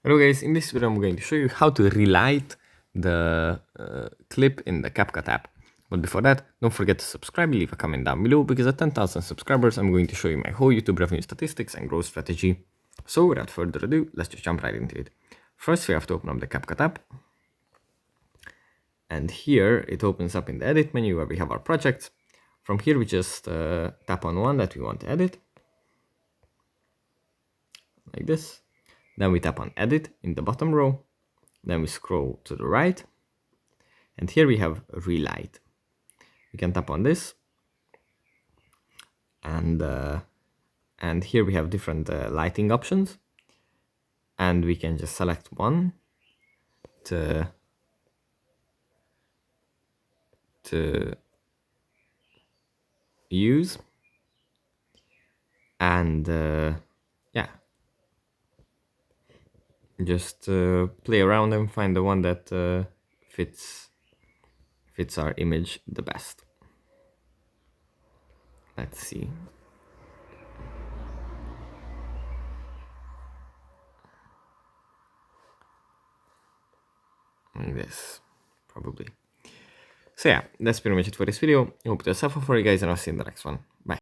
Hello guys, in this video I'm going to show you how to relight the clip in the CapCut app. But before that, don't forget to subscribe, leave a comment down below, because at 10,000 subscribers I'm going to show you my whole YouTube revenue statistics and growth strategy. So without further ado, let's just jump right into it. First we have to open up the CapCut app. And here it opens up in the edit menu where we have our projects. From here we just tap on one that we want to edit. Like this. Then we tap on edit in the bottom row. Then we scroll to the right. And here we have Relight. We can tap on this. And here we have different lighting options. And we can just select one to use. And yeah, just play around and find the one that fits our image the best. Let's see. Like this, probably. So yeah, that's pretty much it for this video. I hope it was helpful for you guys, and I'll see you in the next one. Bye.